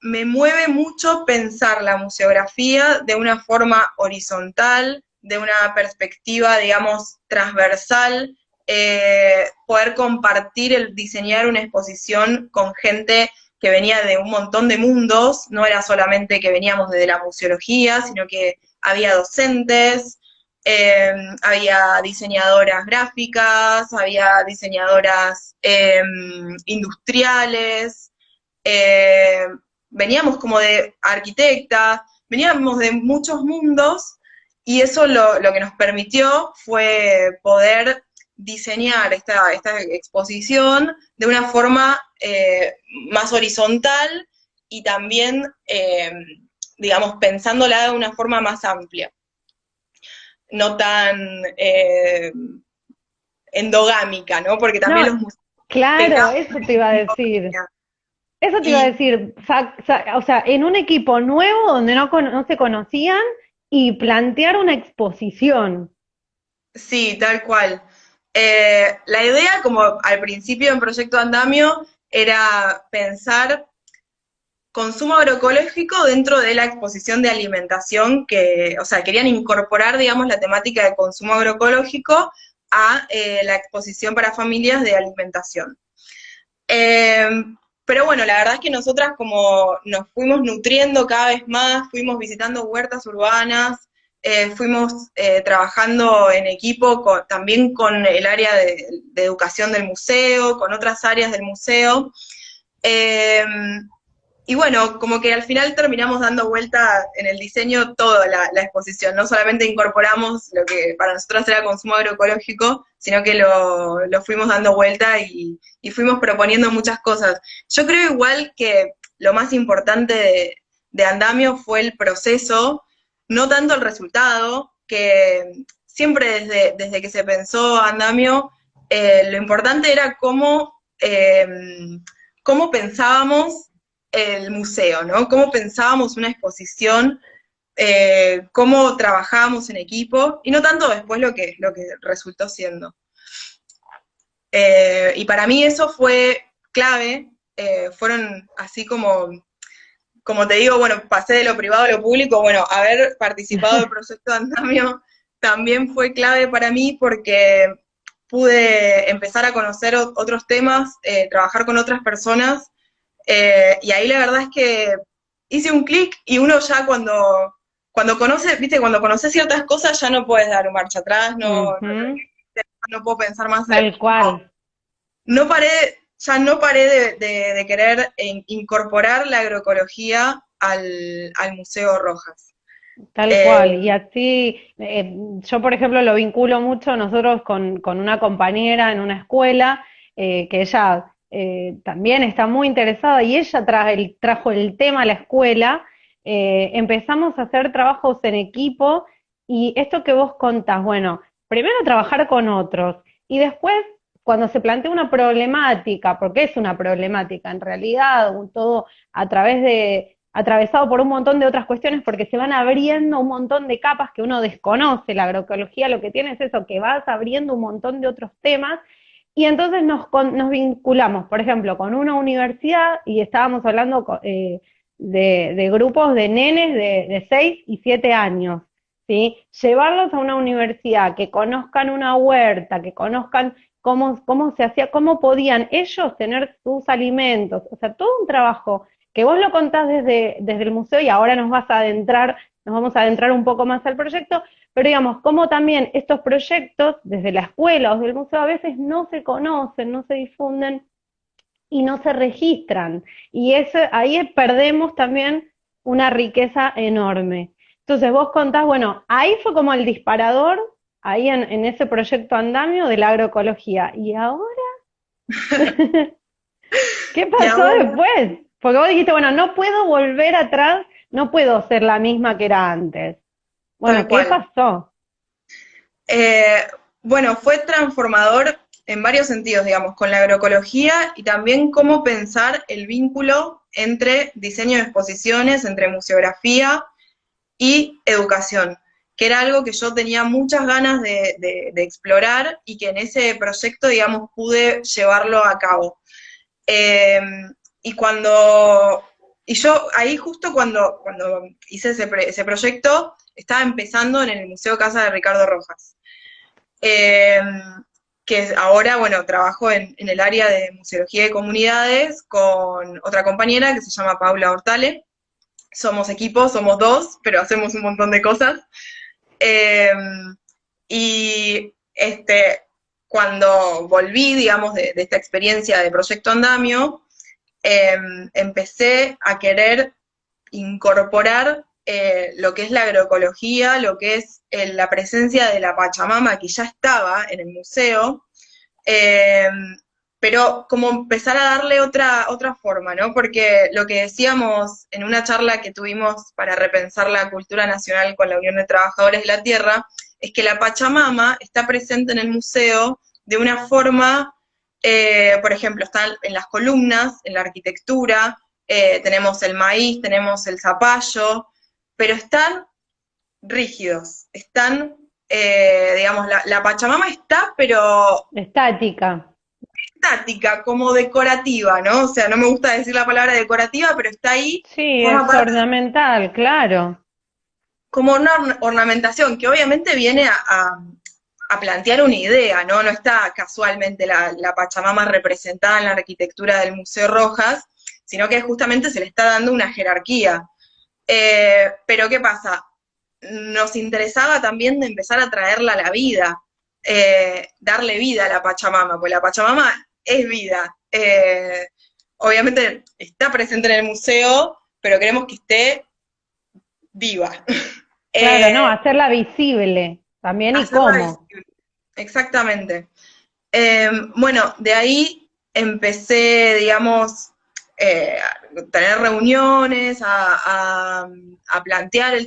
me mueve mucho pensar la museografía de una forma horizontal, de una perspectiva, digamos, transversal, poder compartir, el diseñar una exposición con gente que venía de un montón de mundos, no era solamente que veníamos de la museología, sino que había docentes, había diseñadoras gráficas, había diseñadoras industriales, eh, veníamos como de arquitecta, veníamos de muchos mundos y eso lo que nos permitió fue poder diseñar esta exposición de una forma más horizontal y también, digamos, pensándola de una forma más amplia, no tan endogámica, ¿no? Porque también los No, museos claro, pecaban eso te de iba a decir. endogamia. Eso te iba a Y decir. O sea, en un equipo nuevo donde no se conocían y plantear una exposición. sí, tal cual. La idea, como al principio en Proyecto Andamio, era pensar consumo agroecológico dentro de la exposición de alimentación que, o sea, querían incorporar, digamos, la temática de consumo agroecológico a la exposición para familias de alimentación. Eh, pero bueno, la verdad es que nosotras como nos fuimos nutriendo cada vez más, fuimos visitando huertas urbanas, fuimos trabajando en equipo también con el área de educación del museo, con otras áreas del museo. Eh, y bueno, como que al final terminamos dando vuelta en el diseño toda la exposición. No solamente incorporamos lo que para nosotros era consumo agroecológico, sino que lo fuimos dando vuelta y fuimos proponiendo muchas cosas. Yo creo igual que lo más importante de Andamio fue el proceso, no tanto el resultado, que siempre desde que se pensó Andamio, lo importante era cómo pensábamos el museo, ¿no? Cómo pensábamos una exposición, cómo trabajábamos en equipo, y no tanto después lo que resultó siendo. Y para mí eso fue clave, fueron así como te digo, bueno, pasé de lo privado a lo público, bueno, haber participado del proyecto de Andamio también fue clave para mí porque pude empezar a conocer otros temas, trabajar con otras personas, y ahí la verdad es que hice un clic y uno ya cuando conoce, viste, cuando conoces ciertas cosas ya no puedes dar marcha atrás, Ujú, no puedo pensar más. tal cual. No paré, ya no paré de querer incorporar la agroecología al Museo Rojas. Tal Eh, cual, y así, yo por ejemplo lo vinculo mucho nosotros con una compañera en una escuela, que ella también está muy interesada y ella trajo el tema a la escuela. Empezamos a hacer trabajos en equipo y esto que vos contás, bueno, primero trabajar con otros y después cuando se plantea una problemática, porque es una problemática en realidad, todo a través de, atravesado por un montón de otras cuestiones, porque se van abriendo un montón de capas que uno desconoce. La agroecología lo que tiene es eso, que vas abriendo un montón de otros temas, y entonces nos vinculamos, por ejemplo, con una universidad, y estábamos hablando de grupos de nenes de 6 y 7 años, ¿sí? Llevarlos a una universidad, que conozcan una huerta, que conozcan cómo se hacía, cómo podían ellos tener sus alimentos, o sea, todo un trabajo que vos lo contás desde el museo y ahora nos vamos a adentrar un poco más al proyecto, pero digamos, como también estos proyectos desde la escuela o desde el museo a veces no se conocen, no se difunden y no se registran. Y ahí perdemos también una riqueza enorme. Entonces vos contás, bueno, ahí fue como el disparador, ahí en ese proyecto andamio de la agroecología. ¿Y ahora? ¿Qué Y pasó ahora, después? Porque vos dijiste, bueno, no puedo volver atrás, no puedo ser la misma que era antes. tal Bueno, ¿qué cual. pasó? Eh, bueno, fue transformador en varios sentidos, digamos, con la agroecología y también cómo pensar el vínculo entre diseño de exposiciones, entre museografía y educación, que era algo que yo tenía muchas ganas de explorar y que en ese proyecto, digamos, pude llevarlo a cabo. Eh, y cuando, y yo ahí justo cuando hice ese proyecto, estaba empezando en el Museo Casa de Ricardo Rojas, eh, que ahora, bueno, trabajo en el área de museología de comunidades con otra compañera que se llama Paula Hortale. Somos equipo, somos dos, pero hacemos un montón de cosas. Eh, y cuando volví, digamos, de esta experiencia de Proyecto Andamio, eh, empecé a querer incorporar lo que es la agroecología, lo que es la presencia de la Pachamama, que ya estaba en el museo, eh, pero como empezar a darle otra forma, ¿no? Porque lo que decíamos en una charla que tuvimos para repensar la cultura nacional con la Unión de Trabajadores de la Tierra, es que la Pachamama está presente en el museo de una forma, por ejemplo, está en las columnas, en la arquitectura, tenemos el maíz, tenemos el zapallo, pero están rígidos, están, digamos, la Pachamama está, pero Estática. estática, como decorativa, ¿no? O sea, no me gusta decir la palabra decorativa, pero está ahí, Sí, forma es parte ornamental, claro. como una ornamentación que obviamente viene a plantear una idea, ¿no? No está casualmente la Pachamama representada en la arquitectura del Museo Rojas, sino que justamente se le está dando una jerarquía. Pero ¿qué pasa? Nos interesaba también de empezar a traerla a la vida, darle vida a la Pachamama, porque la Pachamama es vida. Obviamente está presente en el museo, pero queremos que esté viva. Claro, no, Eh, hacerla visible también y hacerla cómo. visible. Exactamente. Bueno, de ahí empecé, digamos, a tener reuniones, a plantear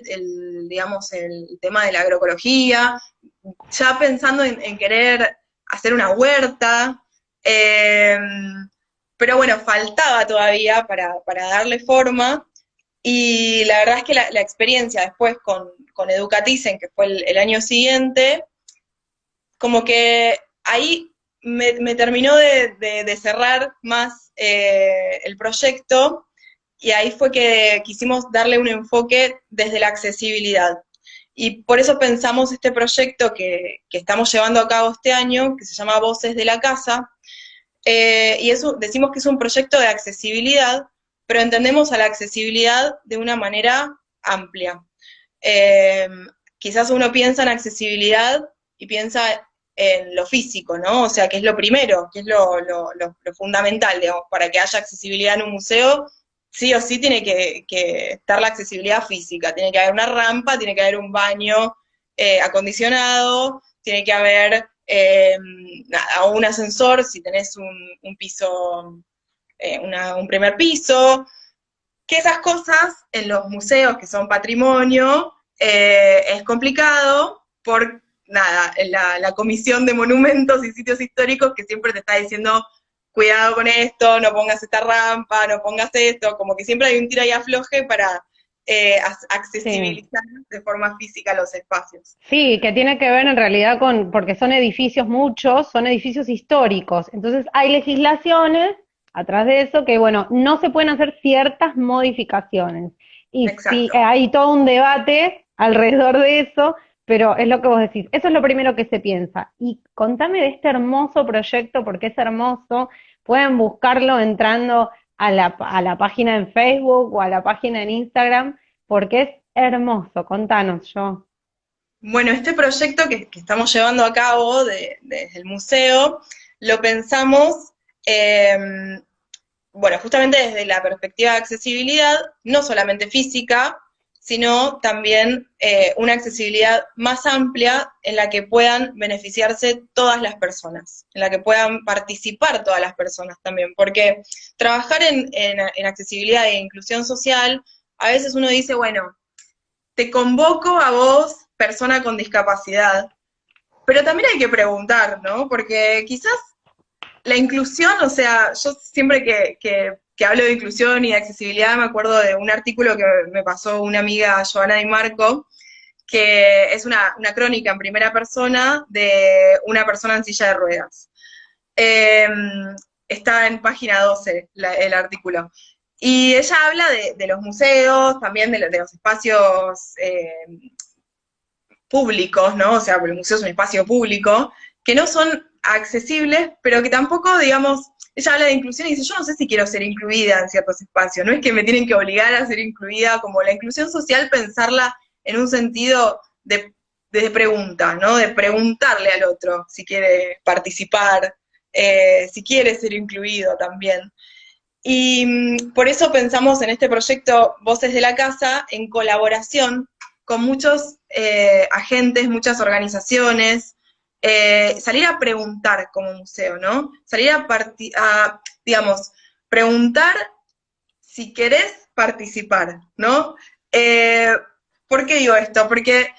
digamos, el tema de la agroecología, ya pensando en querer hacer una huerta, eh, pero bueno, faltaba todavía para darle forma, y la verdad es que la experiencia después con Educaticen, que fue el año siguiente, como que ahí me terminó de cerrar más el proyecto y ahí fue que quisimos darle un enfoque desde la accesibilidad. Y por eso pensamos este proyecto que estamos llevando a cabo este año, que se llama Voces de la Casa, y eso decimos que es un proyecto de accesibilidad, pero entendemos a la accesibilidad de una manera amplia. Eh, Quizás uno piensa en accesibilidad y piensa en lo físico, ¿no? O sea, que es lo primero, que es lo fundamental, digamos, para que haya accesibilidad en un museo, sí o sí tiene que estar la accesibilidad física, tiene que haber una rampa, tiene que haber un baño acondicionado, tiene que haber un ascensor si tenés un piso, un primer piso, que esas cosas en los museos que son patrimonio es complicado nada, la Comisión de Monumentos y Sitios Históricos que siempre te está diciendo, cuidado con esto, no pongas esta rampa, no pongas esto, como que siempre hay un tira y afloje para Sí. accesibilizar de forma física los espacios. Sí, que tiene que ver en realidad con, porque son edificios muchos, son edificios históricos. Entonces hay legislaciones atrás de eso que, bueno, no se pueden hacer ciertas modificaciones. Y sí, Exacto. hay todo un debate alrededor de eso, pero es lo que vos decís. Eso es lo primero que se piensa. Y contame de este hermoso proyecto, porque es hermoso. Pueden buscarlo entrando a la página en Facebook o a la página en Instagram, porque es hermoso. Contanos, yo. Bueno, este proyecto que estamos llevando a cabo desde el museo, lo pensamos, bueno, justamente desde la perspectiva de accesibilidad, no solamente física, sino también una accesibilidad más amplia en la que puedan beneficiarse todas las personas, en la que puedan participar todas las personas también, porque trabajar en accesibilidad e inclusión social, a veces uno dice, bueno, te convoco a vos, persona con discapacidad, pero también hay que preguntar, ¿no? Porque quizás la inclusión, o sea, yo siempre que hablo de inclusión y de accesibilidad me acuerdo de un artículo que me pasó una amiga, Joana Di Marco, que es una crónica en primera persona de una persona en silla de ruedas. Eh, Está en página 12 el artículo. Y ella habla de los museos, también de los espacios públicos, ¿no? O sea, el museo es un espacio público, que no son accesibles, pero que tampoco, digamos, ella habla de inclusión y dice, yo no sé si quiero ser incluida en ciertos espacios, no es que me tienen que obligar a ser incluida, como la inclusión social, pensarla en un sentido de pregunta, ¿no? De preguntarle al otro si quiere participar, si quiere ser incluido también. Y por eso pensamos en este proyecto Voces de la Casa en colaboración con muchos agentes, muchas organizaciones, salir a preguntar como museo, ¿no? Salir digamos, preguntar si querés participar, ¿no? Eh, ¿Por qué digo esto? Porque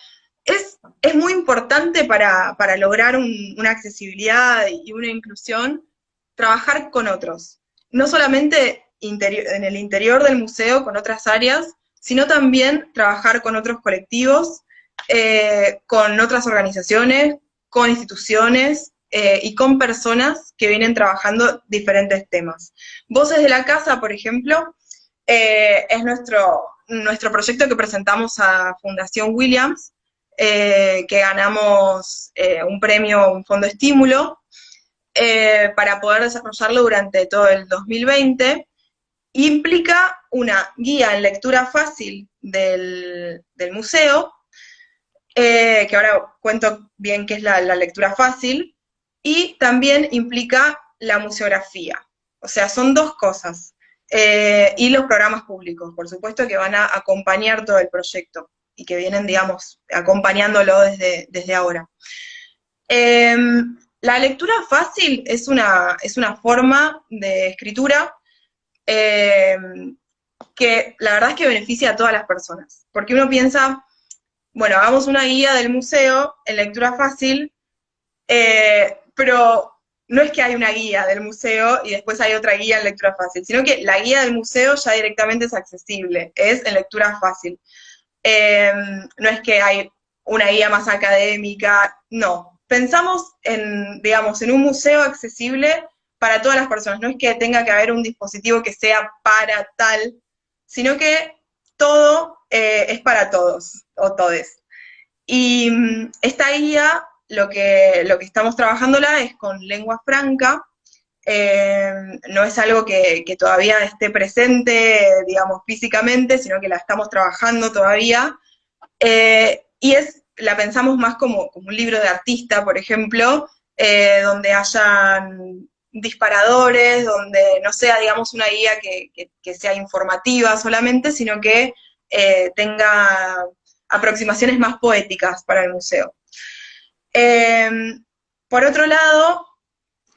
es muy importante para lograr una accesibilidad y una inclusión, trabajar con otros. No solamente en el interior del museo, con otras áreas, sino también trabajar con otros colectivos, con otras organizaciones, con instituciones y con personas que vienen trabajando diferentes temas. Voces de la Casa, por ejemplo, es nuestro proyecto que presentamos a Fundación Williams, que ganamos un premio, un fondo estímulo, para poder desarrollarlo durante todo el 2020. Implica una guía en lectura fácil del museo, que ahora cuento bien qué es la lectura fácil, y también implica la museografía. O sea, son dos cosas. Y los programas públicos, por supuesto, que van a acompañar todo el proyecto y que vienen, digamos, acompañándolo desde ahora. Eh, la lectura fácil es una forma de escritura eh, que la verdad es que beneficia a todas las personas, porque uno piensa, bueno, hagamos una guía del museo en lectura fácil, pero no es que hay una guía del museo y después hay otra guía en lectura fácil, sino que la guía del museo ya directamente es accesible, es en lectura fácil. No es que hay una guía más académica, no. Pensamos en, digamos, en un museo accesible para todas las personas, no es que tenga que haber un dispositivo que sea para tal, sino que todo es para todos o todes. Y esta guía, lo que estamos trabajándola es con lengua franca, eh, no es algo que todavía esté presente, digamos, físicamente, sino que la estamos trabajando todavía, la pensamos más como un libro de artista, por ejemplo, donde hayan disparadores, donde no sea, digamos, una guía que sea informativa solamente, sino que tenga aproximaciones más poéticas para el museo. Eh, por otro lado,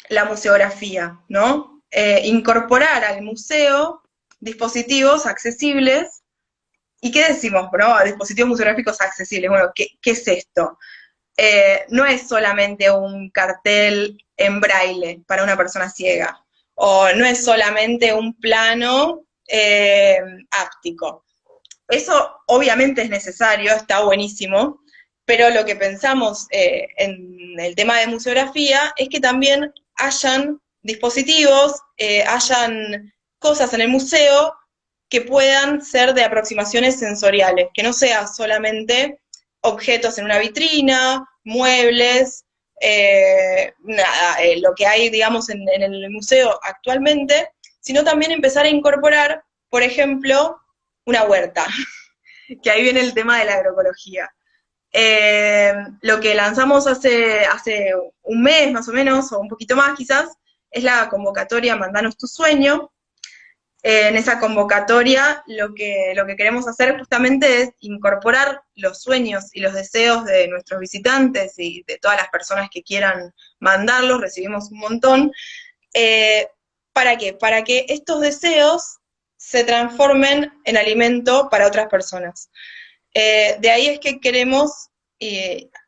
la museografía, ¿no? Incorporar al museo dispositivos accesibles. ¿Y qué decimos, no? Dispositivos museográficos accesibles. Bueno, ¿qué es esto? no es solamente un cartel en braille para una persona ciega, o no es solamente un plano áptico. Eso obviamente es necesario, está buenísimo, pero lo que pensamos en el tema de museografía es que también hayan dispositivos, hayan cosas en el museo que puedan ser de aproximaciones sensoriales, que no sea solamente objetos en una vitrina, muebles, nada, lo que hay, digamos, en el museo actualmente, sino también empezar a incorporar, por ejemplo, una huerta, que ahí viene el tema de la agroecología. Lo que lanzamos hace un mes más o menos, o un poquito más quizás, es la convocatoria Mandanos tu sueño. En esa convocatoria lo que queremos hacer justamente es incorporar los sueños y los deseos de nuestros visitantes y de todas las personas que quieran mandarlos, recibimos un montón. Eh, ¿Para qué? Para que estos deseos se transformen en alimento para otras personas. De ahí es que queremos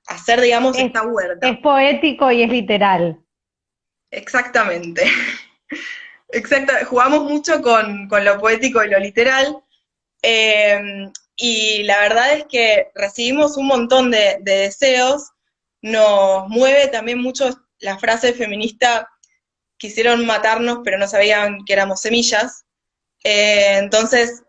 hacer, digamos, Es, esta es huerta. poético y es literal. Exactamente. Exacto. Jugamos mucho con lo poético y lo literal. Y la verdad es que recibimos un montón de deseos. Nos mueve también mucho la frase feminista: quisieron matarnos, pero no sabían que éramos semillas. Entonces,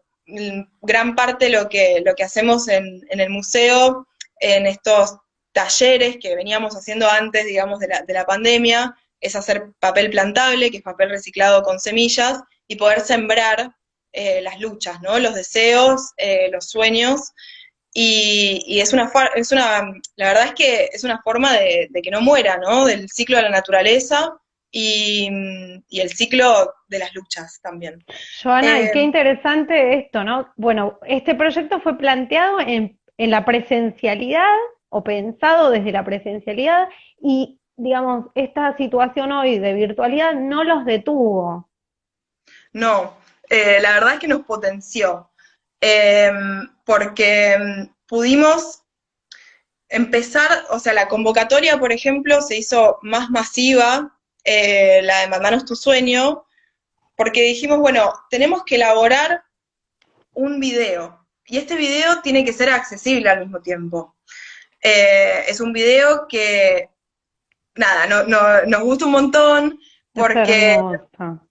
gran parte lo que hacemos en el museo, en estos talleres que veníamos haciendo antes, digamos, de la pandemia, es hacer papel plantable, que es papel reciclado con semillas, y poder sembrar las luchas, ¿no? Los deseos, los sueños, y la verdad es que es una forma de que no muera, ¿no? Del ciclo de la naturaleza y el ciclo de las luchas también. Joana, y Eh, qué interesante esto, ¿no? Bueno, este proyecto fue planteado en la presencialidad o pensado desde la presencialidad y, digamos, esta situación hoy de virtualidad no los detuvo. no, la verdad es que nos potenció, porque pudimos empezar, o sea, la convocatoria, por ejemplo, se hizo más masiva, la de Mandanos tu sueño, porque dijimos, bueno, tenemos que elaborar un video, y este video tiene que ser accesible al mismo tiempo. Es un video que, nada, nos gusta un montón, Es porque hermoso,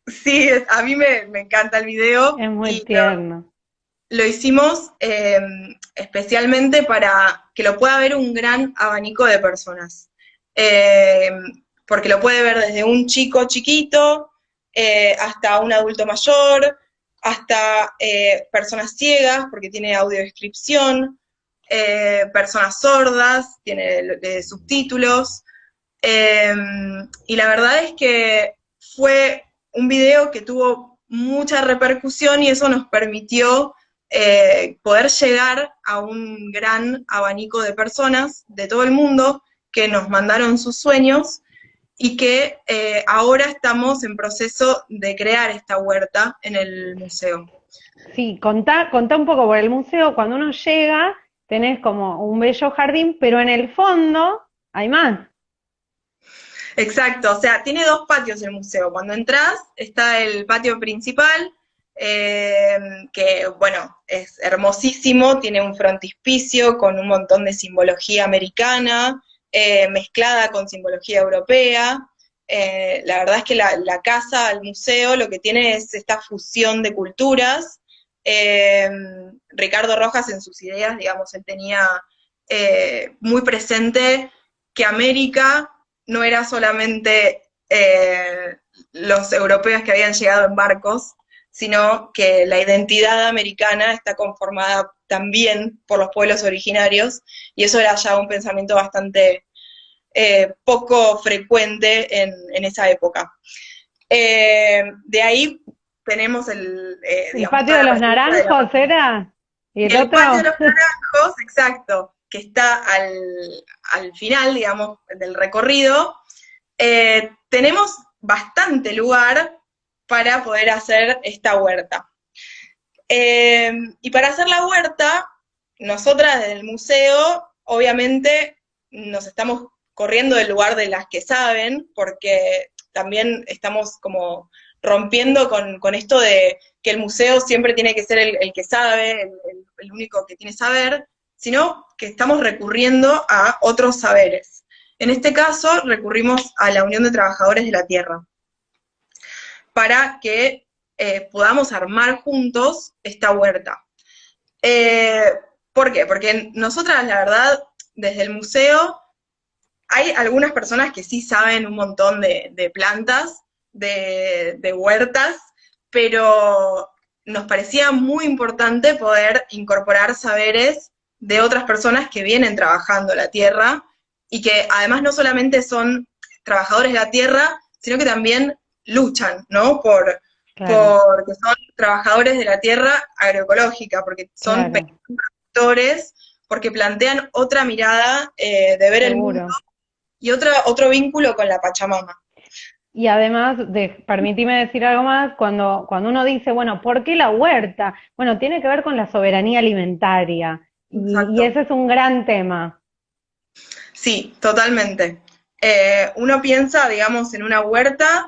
sí, a mí me encanta el video, es muy y tierno. lo hicimos especialmente para que lo pueda ver un gran abanico de personas. Eh, Porque lo puede ver desde un chico chiquito hasta un adulto mayor, hasta personas ciegas, porque tiene audiodescripción, personas sordas, tiene subtítulos. Eh, y la verdad es que fue un video que tuvo mucha repercusión y eso nos permitió poder llegar a un gran abanico de personas de todo el mundo que nos mandaron sus sueños y que ahora estamos en proceso de crear esta huerta en el museo. Sí, contá un poco por el museo, cuando uno llega, tenés como un bello jardín, pero en el fondo hay más. Exacto, o sea, tiene dos patios el museo. Cuando entras está el patio principal, eh, que bueno, es hermosísimo, tiene un frontispicio con un montón de simbología americana, mezclada con simbología europea. La verdad es que la casa, el museo, lo que tiene es esta fusión de culturas. Eh, Ricardo Rojas en sus ideas, digamos, él tenía muy presente que América no era solamente los europeos que habían llegado en barcos, sino que la identidad americana está conformada también por los pueblos originarios, y eso era ya un pensamiento bastante poco frecuente en esa época. De ahí tenemos El digamos, patio toda de la los película de la naranjos era, y el el patio de otro, los naranjos, exacto, que está al final, digamos, del recorrido. Tenemos bastante lugar para poder hacer esta huerta. Y para hacer la huerta, nosotras desde el museo, obviamente, nos estamos corriendo del lugar de las que saben, porque también estamos como rompiendo con esto de que el museo siempre tiene que ser el que sabe, el único que tiene saber, sino que estamos recurriendo a otros saberes. En este caso, recurrimos a la Unión de Trabajadores de la Tierra, para que podamos armar juntos esta huerta. ¿Por qué? Porque nosotras, la verdad, desde el museo, hay algunas personas que sí saben un montón de plantas, de huertas, pero nos parecía muy importante poder incorporar saberes de otras personas que vienen trabajando la tierra y que además no solamente son trabajadores de la tierra, sino que también luchan, ¿no? Claro, Porque son trabajadores de la tierra agroecológica, porque son claro, productores, porque plantean otra mirada de ver el mundo seguro. y otro vínculo con la Pachamama. Y además, permitime decir algo más, cuando uno dice, bueno, ¿por qué la huerta? Bueno, tiene que ver con la soberanía alimentaria y Exacto. ese es un gran tema. Sí, totalmente. Uno piensa, digamos, en una huerta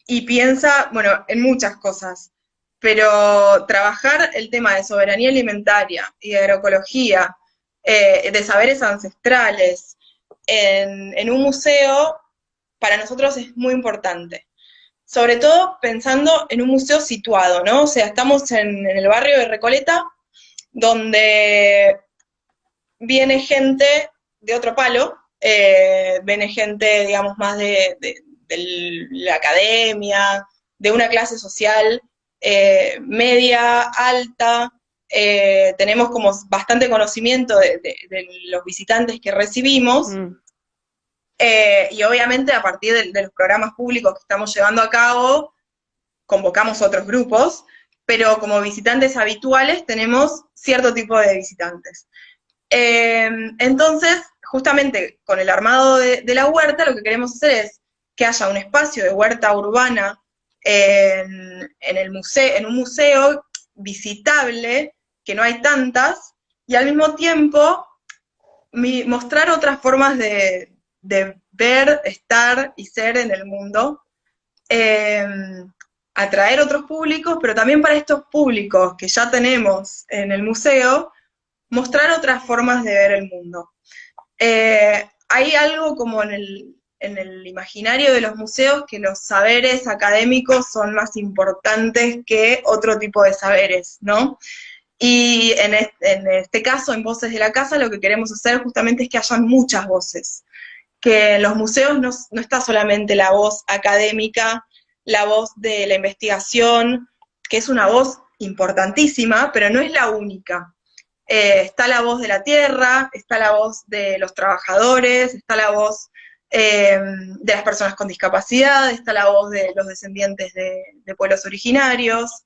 y piensa, bueno, en muchas cosas, pero trabajar el tema de soberanía alimentaria y de agroecología, de saberes ancestrales, en un museo, para nosotros es muy importante. Sobre todo pensando en un museo situado, ¿no? O sea, estamos en el barrio de Recoleta, donde viene gente de otro palo, viene gente, digamos, más de la academia, de una clase social media, alta. Tenemos como bastante conocimiento de los visitantes que recibimos, Mm, y obviamente a partir de los programas públicos que estamos llevando a cabo, convocamos otros grupos, pero como visitantes habituales tenemos cierto tipo de visitantes. Entonces, justamente con el armado de la huerta, lo que queremos hacer es que haya un espacio de huerta urbana en el museo, en un museo visitable, que no hay tantas, y al mismo tiempo mostrar otras formas de ver, estar y ser en el mundo, eh, atraer otros públicos, pero también para estos públicos que ya tenemos en el museo, mostrar otras formas de ver el mundo. Hay algo como en el imaginario de los museos que los saberes académicos son más importantes que otro tipo de saberes, ¿no? Y en este caso, en Voces de la Casa, lo que queremos hacer justamente es que hayan muchas voces, que en los museos no está solamente la voz académica, la voz de la investigación, que es una voz importantísima, pero no es la única. Está la voz de la tierra, está la voz de los trabajadores, está la voz de las personas con discapacidad, está la voz de los descendientes de pueblos originarios,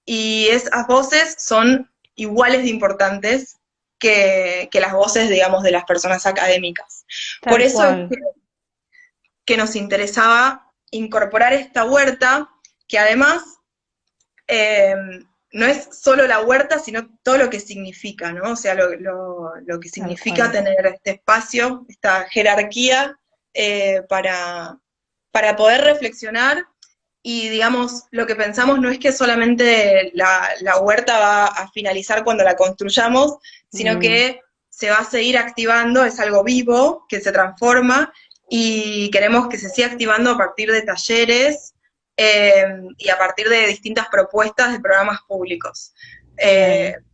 y esas voces son iguales de importantes que las voces, digamos, de las personas académicas. Por tal eso es cual, que nos interesaba incorporar esta huerta, que además eh, no es solo la huerta, sino todo lo que significa, ¿no? O sea, lo que tal significa cual. tener este espacio, esta jerarquía, para poder reflexionar. Y digamos, lo que pensamos no es que solamente la huerta va a finalizar cuando la construyamos, sino Mm, que se va a seguir activando, es algo vivo, que se transforma, y queremos que se siga activando a partir de talleres, y a partir de distintas propuestas de programas públicos. Eh, bien,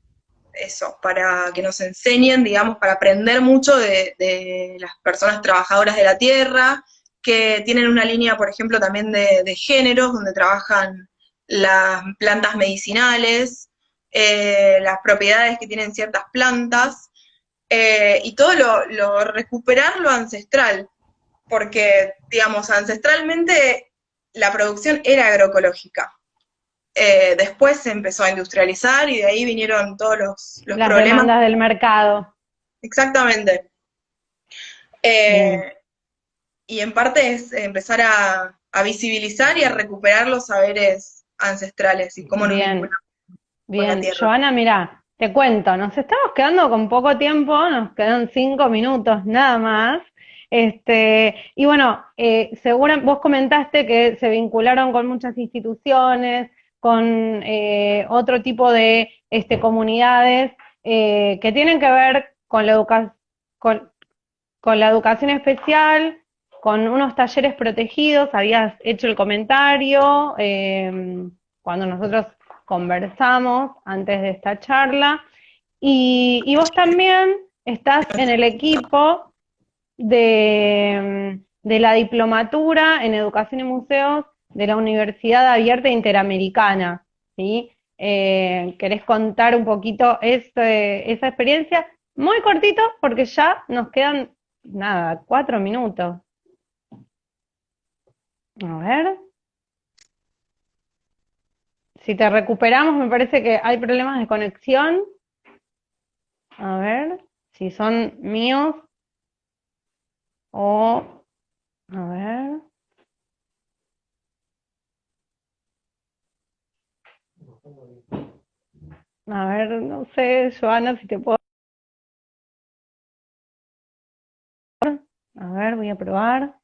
Eso, para que nos enseñen, digamos, para aprender mucho de las personas trabajadoras de la tierra, que tienen una línea, por ejemplo, también de géneros, donde trabajan las plantas medicinales, las propiedades que tienen ciertas plantas, y todo recuperar lo ancestral, porque, digamos, ancestralmente la producción era agroecológica. Después se empezó a industrializar y de ahí vinieron todos los las problemas. demandas del mercado, Exactamente. bien, Eh, y en parte es empezar a visibilizar y a recuperar los saberes ancestrales y cómo nos bien. vinculamos con la Bien, tierra. Joana, mira, Te cuento, nos estamos quedando con poco tiempo, nos quedan 5 minutos nada más. Y bueno, vos comentaste que se vincularon con muchas instituciones, con otro tipo de comunidades que tienen que ver con con, con la educación especial, con unos talleres protegidos. Habías hecho el comentario cuando nosotros conversamos antes de esta charla. Y vos también estás en el equipo de la diplomatura en Educación y Museos de la Universidad Abierta Interamericana, ¿sí? ¿Querés contar un poquito esa experiencia? Muy cortito, porque ya nos quedan, nada, 4 minutos. A ver. Si te recuperamos, me parece que hay problemas de conexión. A ver si son míos o... A ver. A ver, no sé, Joana, si te puedo... A ver, voy a probar.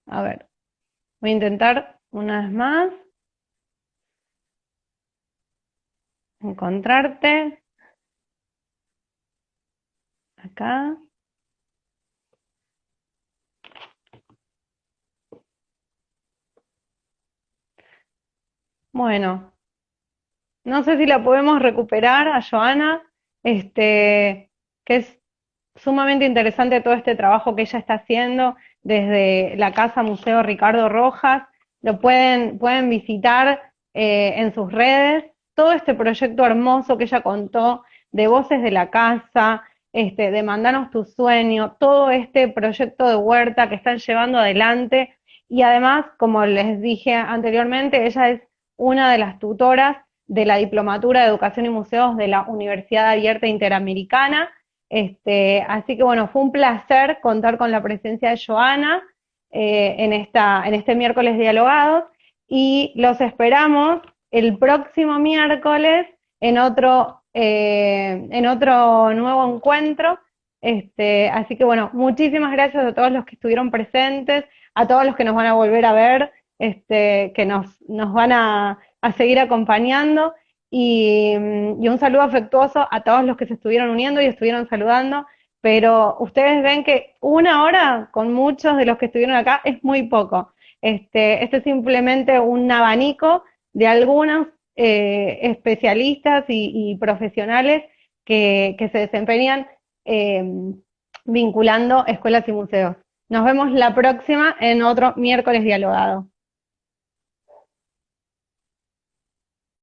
A ver, voy a intentar una vez más encontrarte acá. Bueno, no sé si la podemos recuperar a Joana, que es sumamente interesante todo este trabajo que ella está haciendo desde la Casa Museo Ricardo Rojas. Lo pueden visitar en sus redes. Todo este proyecto hermoso que ella contó de Voces de la Casa, de Mandanos tu Sueño, todo este proyecto de huerta que están llevando adelante. Y además, como les dije anteriormente, ella es una de las tutoras de la Diplomatura de Educación y Museos de la Universidad Abierta Interamericana. Así que bueno, fue un placer contar con la presencia de Joana en este miércoles dialogados, y los esperamos el próximo miércoles en otro nuevo encuentro. Así que bueno, muchísimas gracias a todos los que estuvieron presentes, a todos los que nos van a volver a ver, que nos van a seguir acompañando. Y un saludo afectuoso a todos los que se estuvieron uniendo y estuvieron saludando, pero ustedes ven que 1 hora con muchos de los que estuvieron acá es muy poco. Este es simplemente un abanico de algunos especialistas y profesionales que se desempeñan eh, vinculando escuelas y museos. Nos vemos la próxima en otro miércoles dialogado.